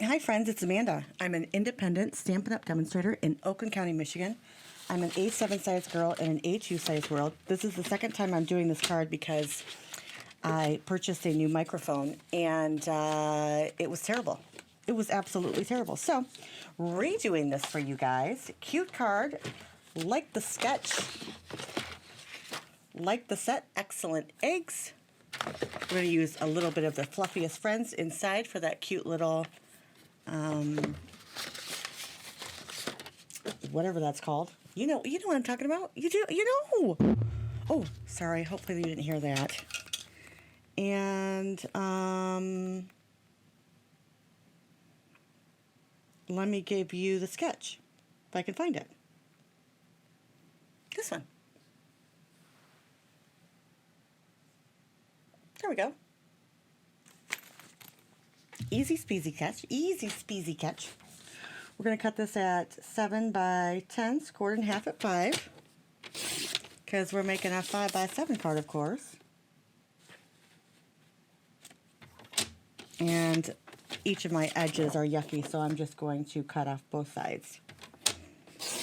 Hi friends, it's Amanda. I'm an independent Stampin' Up! Demonstrator in Oakland County, Michigan. I'm an A7 size girl in an A2 size world. This is the second time I'm doing this card because I purchased a new microphone and it was terrible. It was absolutely terrible. So, redoing this for you guys. Cute card, like the sketch, like the set, excellent eggs. We're going to use a little bit of the fluffiest friends inside for that cute little whatever that's called. You know what I'm talking about. You do, you know. Oh, sorry. Hopefully you didn't hear that. And let me give you the sketch if I can find it. This one. There we go. Easy speasy catch. Easy speasy catch. We're going to cut this at 7 by 10, scored in half at 5, because we're making a 5 by 7 card, of course. And each of my edges are yucky, so I'm just going to cut off both sides.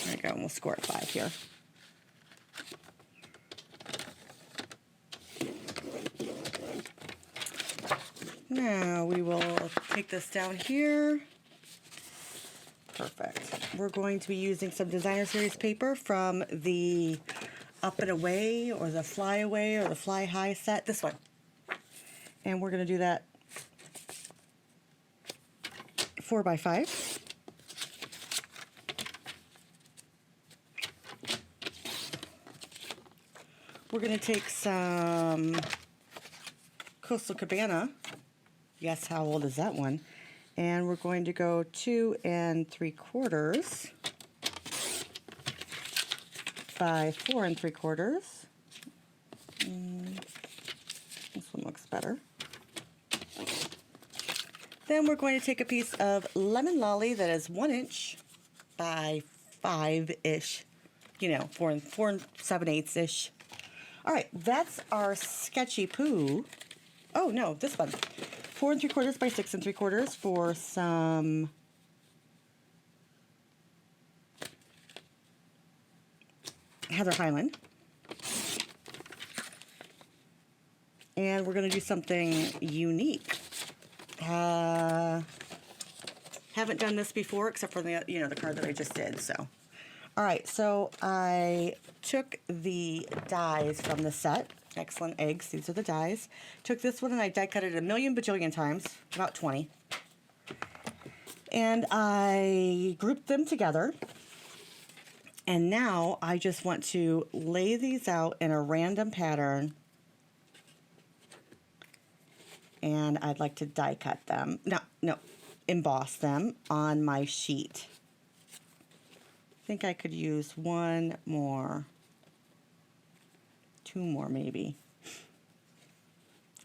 There we go, and we'll score at 5 here. Now we will take this down here. Perfect. We're going to be using some Designer Series paper from the Up and Away or the Fly Away or the Fly High set. This one. And we're going to do that 4 by 5. We're going to take some Coastal Cabana. Yes, how old is that one? And we're going to go 2 3/4 by 4 3/4. This one looks better. Then we're going to take a piece of Lemon Lolly that is 1 inch by 5-ish. You know, 4 7/8-ish. All right, that's our sketchy poo. Oh no, this one. 4 3/4 by 6 3/4 for some Heather Highland. And we're going to do something unique. Haven't done this before except for the the card that I just did. So, all right. So I took the dies from the set. Excellent eggs. These are the dies. Took this one and I die cut it a million bajillion times, about 20. And I grouped them together. And now I just want to lay these out in a random pattern. And I'd like to die cut them. No, emboss them on my sheet. I think I could use one more. 2 more maybe.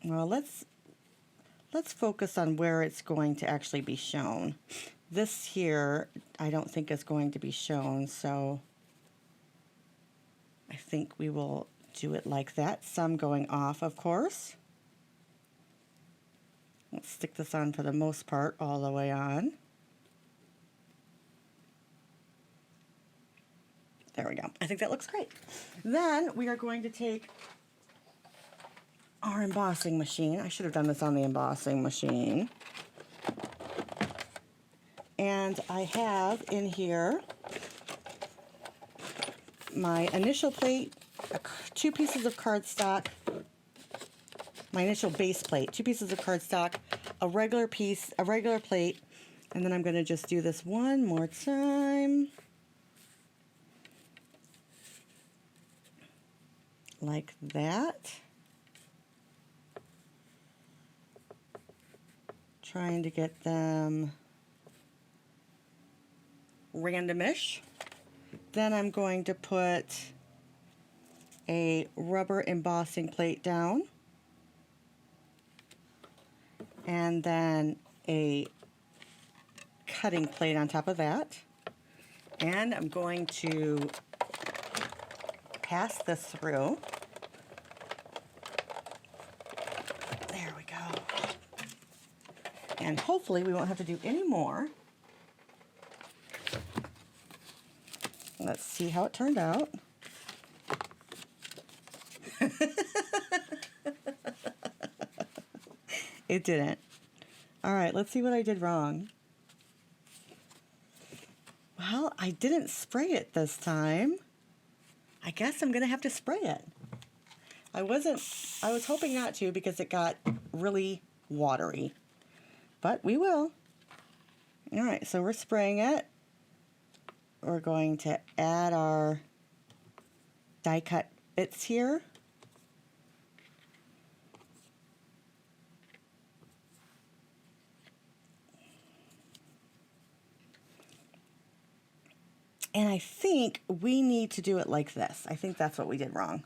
Well, let's focus on where it's going to actually be shown. This here I don't think is going to be shown, so I think we will do it like that. Some going off, of course. Let's stick this on for the most part all the way on. There we go. I think that looks great. Then we are going to take our embossing machine. I should have done this on the embossing machine. And I have in here my initial plate, 2 pieces of cardstock, my initial base plate, 2 pieces of cardstock, a regular plate, and then I'm going to just do this one more time. Like that. Trying to get them randomish. Then I'm going to put a rubber embossing plate down. And then a cutting plate on top of that. And I'm going to pass this through. There we go. And hopefully we won't have to do any more. Let's see how it turned out. It didn't. All right, let's see what I did wrong. Well, I didn't spray it this time. I guess I'm gonna have to spray it. I was hoping not to because it got really watery, but we will. All right, so we're spraying it. We're going to add our die cut bits here. And I think we need to do it like this. I think that's what we did wrong.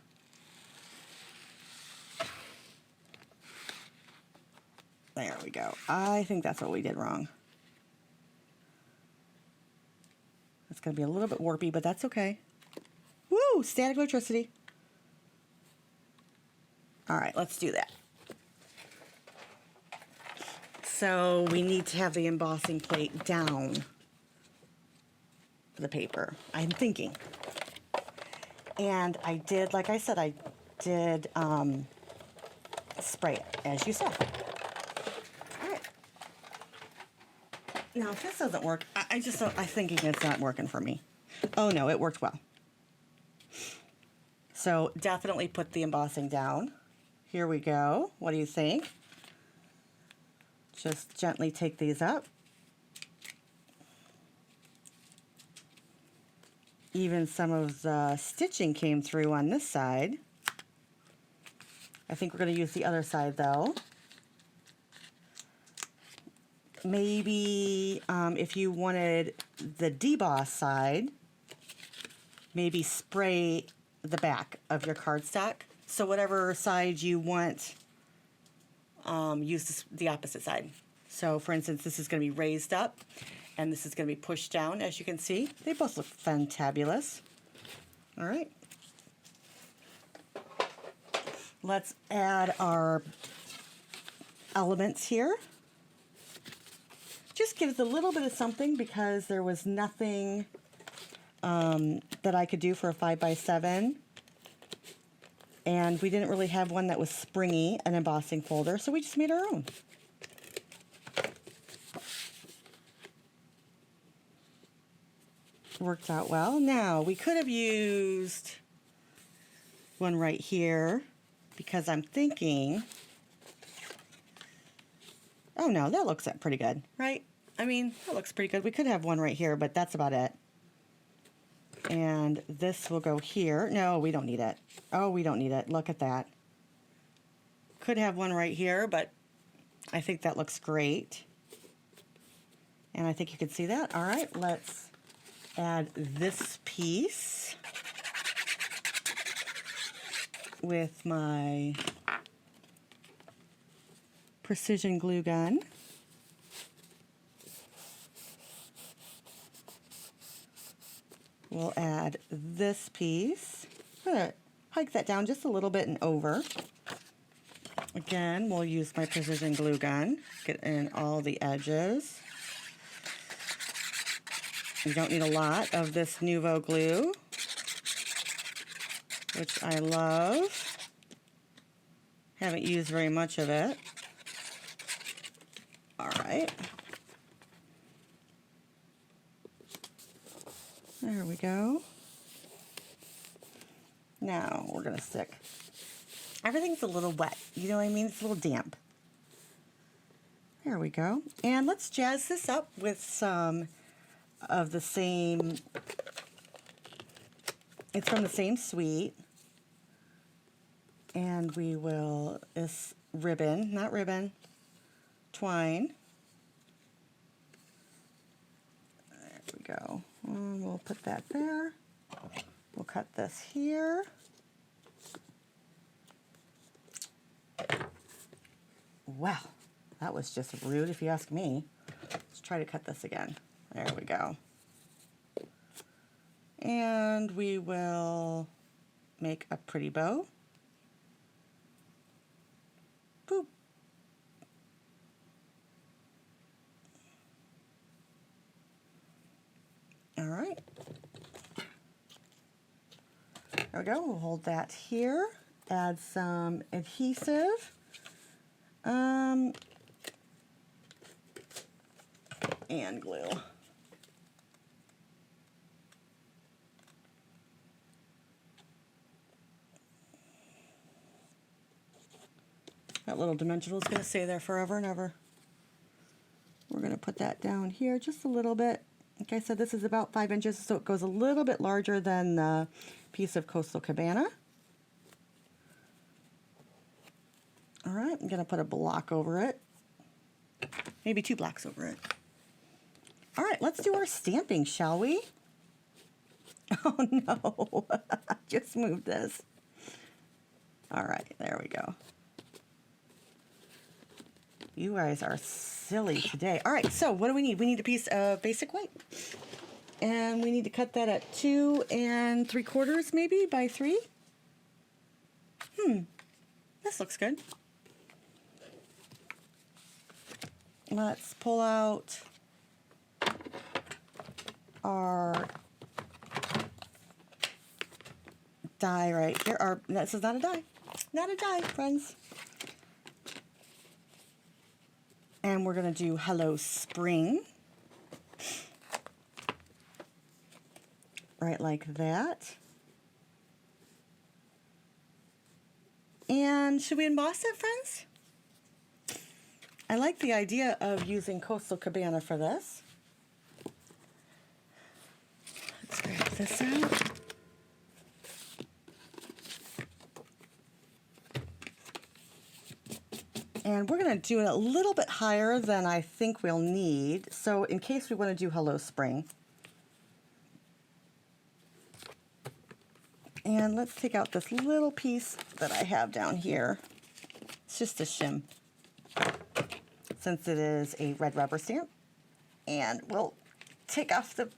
There we go. I think that's what we did wrong. It's going to be a little bit warpy, but that's okay. Woo! Static electricity. All right, let's do that. So we need to have the embossing plate down the paper, I'm thinking. And I did, like I said, I did spray it, as you saw. All right. Now, if this doesn't work, I'm thinking it's not working for me. Oh, no, it worked well. So definitely put the embossing down. Here we go. What do you think? Just gently take these up. Even some of the stitching came through on this side. I think we're going to use the other side though. Maybe if you wanted the deboss side, maybe spray the back of your cardstock. So whatever side you want, use the opposite side. So for instance, this is going to be raised up and this is going to be pushed down, as you can see. They both look fantabulous. All right. Let's add our elements here. Just gives a little bit of something because there was nothing that I could do for a 5x7. And we didn't really have one that was springy, an embossing folder, so we just made our own. Worked out well. Now, we could have used one right here because I'm thinking, oh no, that looks pretty good, right? I mean, that looks pretty good. We could have one right here, but that's about it. And this will go here. No, we don't need it. Oh, we don't need it. Look at that. Could have one right here, but I think that looks great. And I think you can see that. All right, let's add this piece with my precision glue gun. We'll add this piece. I'm going to hike that down just a little bit and over. Again, we'll use my precision glue gun. Get in all the edges. You don't need a lot of this Nuvo glue, which I love. Haven't used very much of it. All right. There we go. Now we're going to stick. Everything's a little wet. You know what I mean? It's a little damp. There we go. And let's jazz this up with some of the same, it's from the same suite. And we will, this ribbon, not ribbon, twine. There we go. And we'll put that there. We'll cut this here. Wow, that was just rude if you ask me. Let's try to cut this again. There we go. And we will make a pretty bow. Boop. right. There we go. We'll hold that here. Add some adhesive. And glue. That little dimensional is going to stay there forever and ever. We're going to put that down here just a little bit. Like I said, this is about 5 inches, so it goes a little bit larger than the piece of Coastal Cabana. All right, I'm going to put a block over it. Maybe 2 blocks over it. All right, let's do our stamping, shall we? Oh no, I just moved this. All right, there we go. You guys are silly today. All right, so what do we need? We need a piece of basic white. And we need to cut that at 2 3/4 maybe by 3. This looks good. Let's pull out our die right here. This is not a die. Not a die, friends. And we're going to do Hello Spring. Right like that. And should we emboss it, friends? I like the idea of using Coastal Cabana for this. Let's grab this out. And we're going to do it a little bit higher than I think we'll need, so in case we want to do Hello Spring. And let's take out this little piece that I have down here. It's just a shim, since it is a red rubber stamp. And we'll take off the...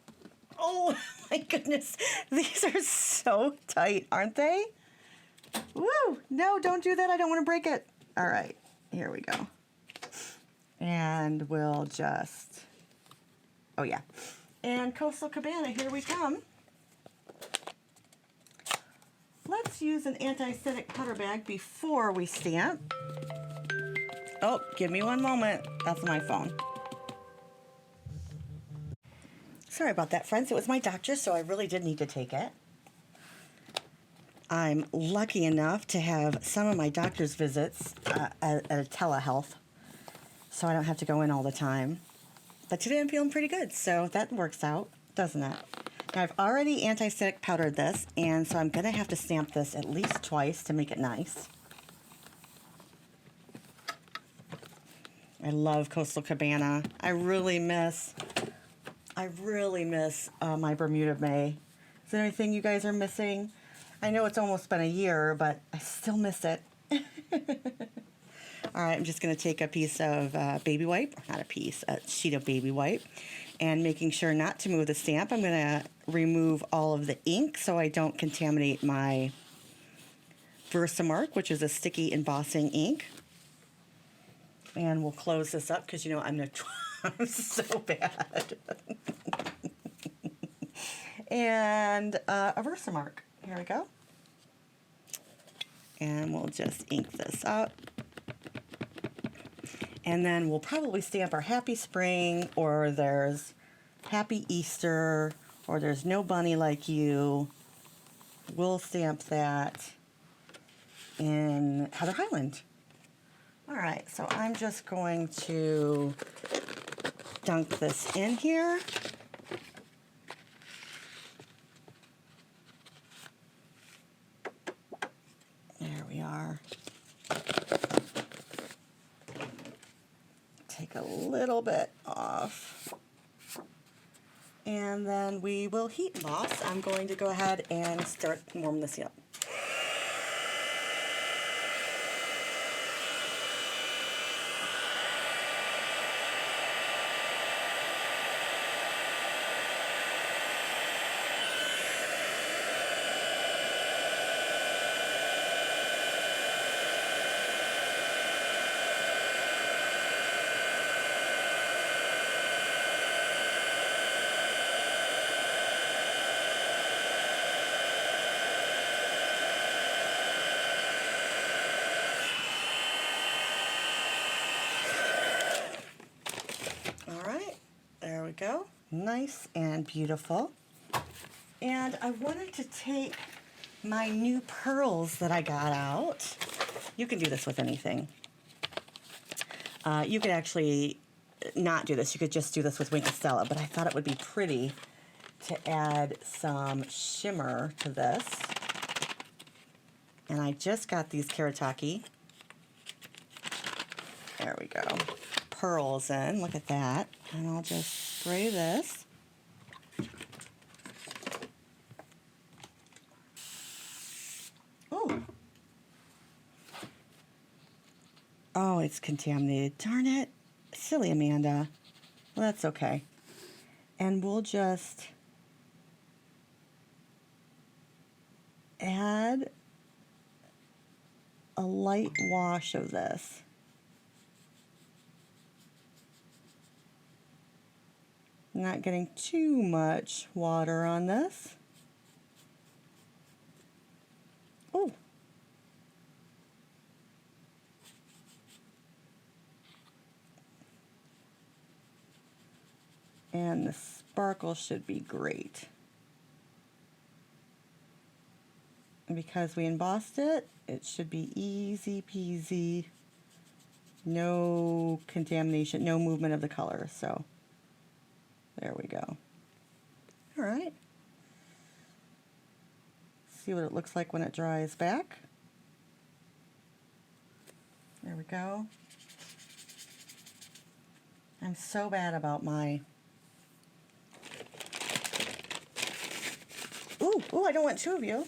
Oh my goodness, these are so tight, aren't they? Woo! No, don't do that, I don't want to break it. All right. Here we go. And we'll just, oh yeah. And Coastal Cabana, here we come. Let's use an anti-static powder bag before we stamp. Oh, give me one moment. That's my phone. Sorry about that, friends. It was my doctor, so I really did need to take it. I'm lucky enough to have some of my doctor's visits at a telehealth, so I don't have to go in all the time. But today I'm feeling pretty good, so that works out, doesn't it? Now I've already anti-static powdered this, and so I'm going to have to stamp this at least twice to make it nice. I love Coastal Cabana. I really miss my Bermuda May. Is there anything you guys are missing? I know it's almost been a year, but I still miss it. All right, I'm just going to take a piece of baby wipe, not a piece, a sheet of baby wipe, and making sure not to move the stamp, I'm going to remove all of the ink so I don't contaminate my Versamark, which is a sticky embossing ink. And we'll close this up because, you know, I'm so bad. And a Versamark. Here we go. And we'll just ink this up. And then we'll probably stamp our Happy Spring, or there's Happy Easter, or there's No Bunny Like You. We'll stamp that in Heather Highland. All right, so I'm just going to dunk this in here. There we are. Take a little bit off. And then we will heat emboss. I'm going to go ahead and start warming this up. go. Nice and beautiful. And I wanted to take my new pearls that I got out. You can do this with anything. You could actually not do this. You could just do this with Winkle Stella, but I thought it would be pretty to add some shimmer to this. And I just got these Karataki. There we go. Pearls in. Look at that. And I'll just spray this. Oh. Oh, it's contaminated. Darn it. Silly Amanda. Well, that's okay. And we'll just add a light wash of this. Not getting too much water on this. Oh. And the sparkle should be great. And because we embossed it, it should be easy peasy. No contamination, no movement of the color. So there we go. All right. See what it looks like when it dries back. There we go. I'm so bad about my... Ooh, I don't want two of you.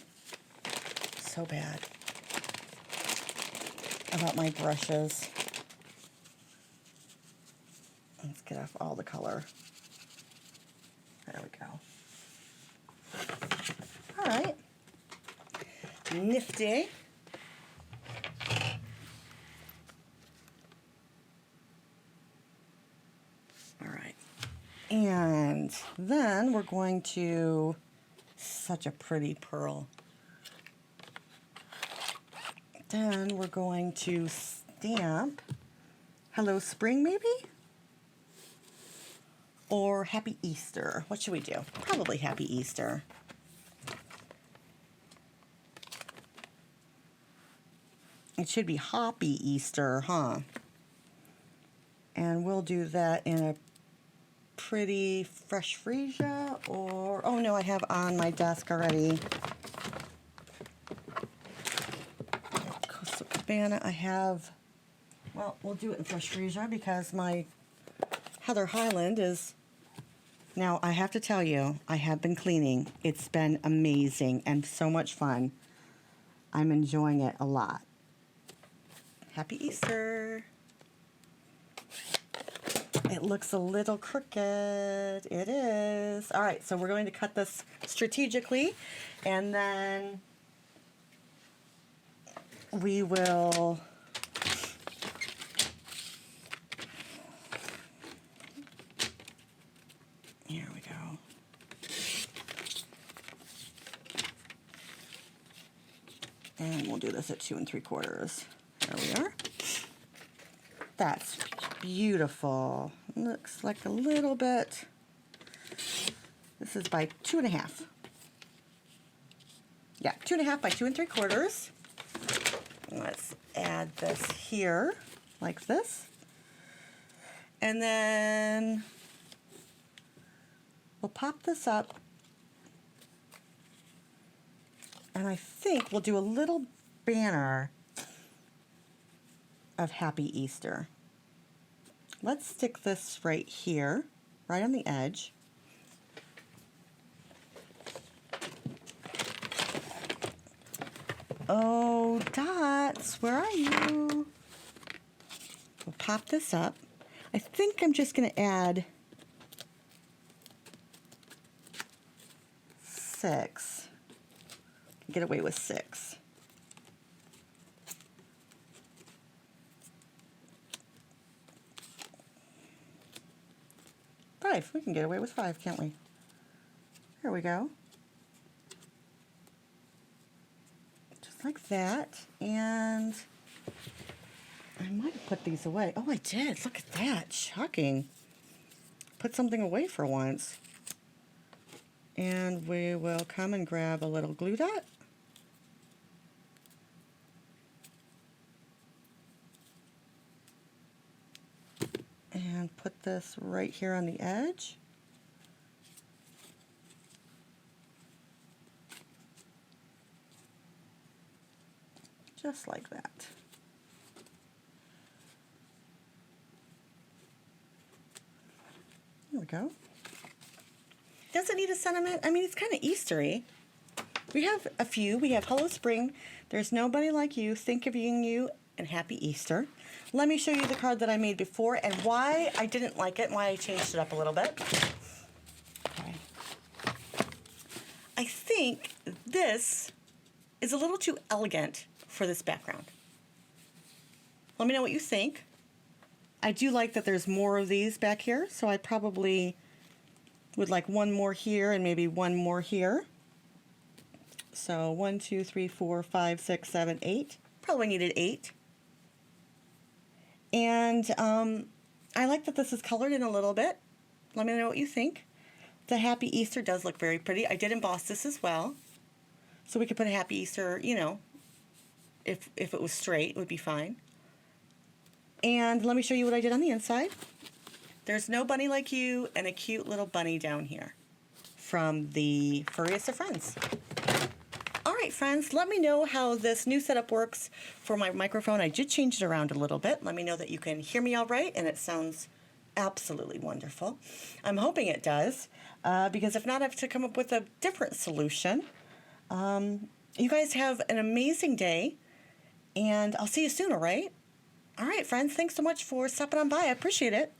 So bad about my brushes. Let's get off all the color. There we go. All right. Nifty. All right. And then we're going to... Such a pretty pearl. Then we're going to stamp Hello Spring, maybe? Or Happy Easter. What should we do? Probably Happy Easter. It should be Hoppy Easter, huh? And we'll do that in a pretty fresh freesia, or... Oh, no, I have on my desk already. Coastal Cabana, I have... Well, we'll do it in fresh freesia because my Heather Highland is... Now, I have to tell you, I have been cleaning. It's been amazing and so much fun. I'm enjoying it a lot. Happy Easter! It looks a little crooked. It is. All right, so we're going to cut this strategically, and then we will... Here we go. And we'll do this at 2 3/4. There we are. That's beautiful. Looks like a little bit. This is by 2 1/2. Yeah, 2 1/2 by 2 3/4. Let's add this here, like this. And then we'll pop this up. And I think we'll do a little banner of Happy Easter. Let's stick this right here, right on the edge. Oh, Dots, where are you? We'll pop this up. I think I'm just going to add 6. Get away with 6. 5. We can get away with 5, can't we? There we go. Just like that. And I might have put these away. Oh, I did. Look at that. Shocking. put something away for once. And we will come and grab a little glue dot. And put this right here on the edge. Just like that. There we go. Does it need a sentiment? I mean, it's kind of Eastery. We have a few. We have Hello Spring, There's Nobody Like You, Think of You, and Happy Easter. Let me show you the card that I made before and why I didn't like it and why I changed it up a little bit. Okay. I think this is a little too elegant for this background. Let me know what you think. I do like that there's more of these back here, so I probably would like one more here and maybe one more here. So 1, 2, 3, 4, 5, 6, 7, 8. Probably needed 8. And I like that this is colored in a little bit. Let me know what you think. The Happy Easter does look very pretty. I did emboss this as well. So we could put a Happy Easter, you know, if it was straight, it would be fine. And let me show you what I did on the inside. There's No Bunny Like You and a cute little bunny down here from the Furriest of Friends. All right, friends, let me know how this new setup works for my microphone. I did change it around a little bit. Let me know that you can hear me all right and it sounds absolutely wonderful. I'm hoping it does, because if not, I have to come up with a different solution. You guys have an amazing day, and I'll see you soon, all right? All right, friends, thanks so much for stopping on by. I appreciate it.